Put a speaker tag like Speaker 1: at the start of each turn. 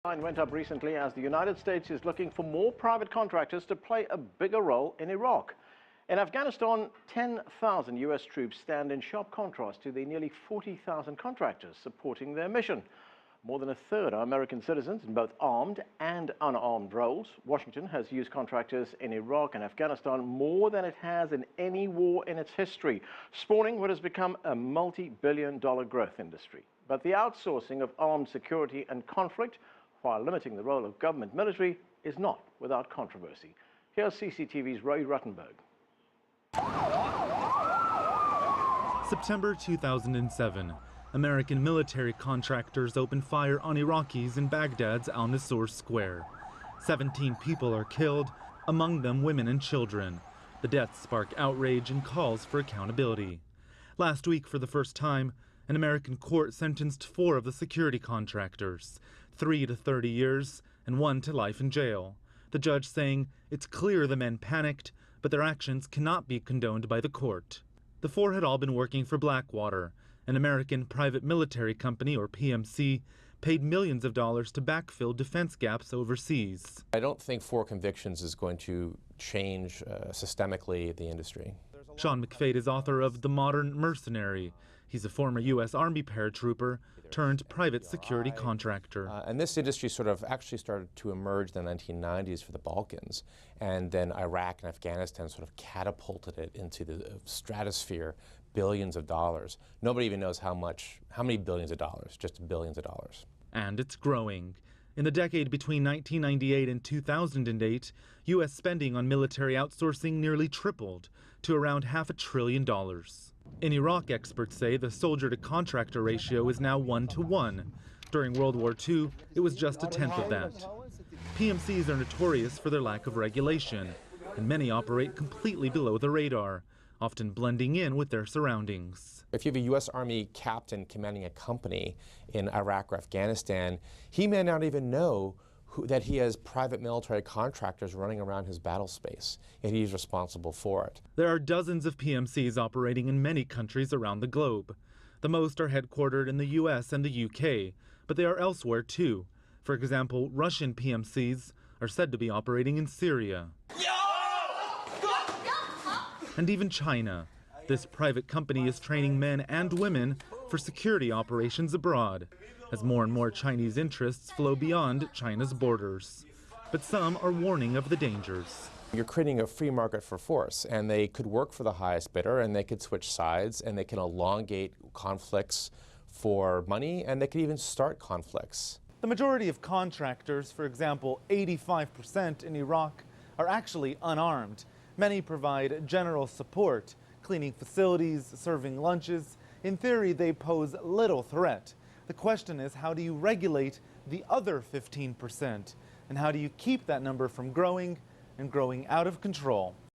Speaker 1: Went up recently as the United States is looking for more private contractors to play a bigger role in Iraq. In Afghanistan, 10,000 U.S. troops stand in sharp contrast to the nearly 40,000 contractors supporting their mission. More than a third are American citizens in both armed and unarmed roles. Washington has used contractors in Iraq and Afghanistan more than it has in any war in its history, spawning what has become a multi-billion-dollar growth industry. But the outsourcing of armed security and conflict, while limiting the role of government military, is not without controversy. Here's CCTV's Roy Ruttenberg.
Speaker 2: September 2007. American military contractors open fire on Iraqis in Baghdad's al-Nusur Square. 17 people are killed, among them women and children. The deaths spark outrage and calls for accountability. Last week, for the first time, an American court sentenced 4 of the security contractors, 3 to 30 years and 1 to life in jail. The judge saying it's clear the men panicked, but their actions cannot be condoned by the court. The 4 had all been working for Blackwater, an American private military company, or PMC, paid millions of dollars to backfill defense gaps overseas.
Speaker 3: I don't think 4 convictions is going to change systemically the industry.
Speaker 2: Sean McFade is author of The Modern Mercenary. He's a former U.S. Army paratrooper turned private security contractor.
Speaker 3: And this industry sort of actually started to emerge in the 1990s for the Balkans, and then Iraq and Afghanistan sort of catapulted it into the stratosphere, billions of dollars. Nobody even knows how many billions of dollars, just billions of dollars.
Speaker 2: And it's growing. In the decade between 1998 and 2008, U.S. spending on military outsourcing nearly tripled to around $500 billion. In Iraq, experts say the soldier-to-contractor ratio is now 1-to-1. During World War II, it was just 1/10 of that. PMCs are notorious for their lack of regulation, and many operate completely below the radar, often blending in with their surroundings.
Speaker 3: If you have a U.S. Army captain commanding a company in Iraq or Afghanistan, he may not even know that he has private military contractors running around his battle space, and he's responsible for it.
Speaker 2: There are dozens of PMCs operating in many countries around the globe. The most are headquartered in the U.S. and the U.K., but they are elsewhere too. For example, Russian PMCs are said to be operating in Syria. And even China. This private company is training men and women for security operations abroad, as more and more Chinese interests flow beyond China's borders. But some are warning of the dangers.
Speaker 3: You're creating a free market for force, and they could work for the highest bidder, and they could switch sides, and they can elongate conflicts for money, and they could even start conflicts.
Speaker 2: The majority of contractors, for example, 85% in Iraq, are actually unarmed. Many provide general support, cleaning facilities, serving lunches. In theory, they pose little threat. The question is, how do you regulate the other 15%? And how do you keep that number from growing and growing out of control?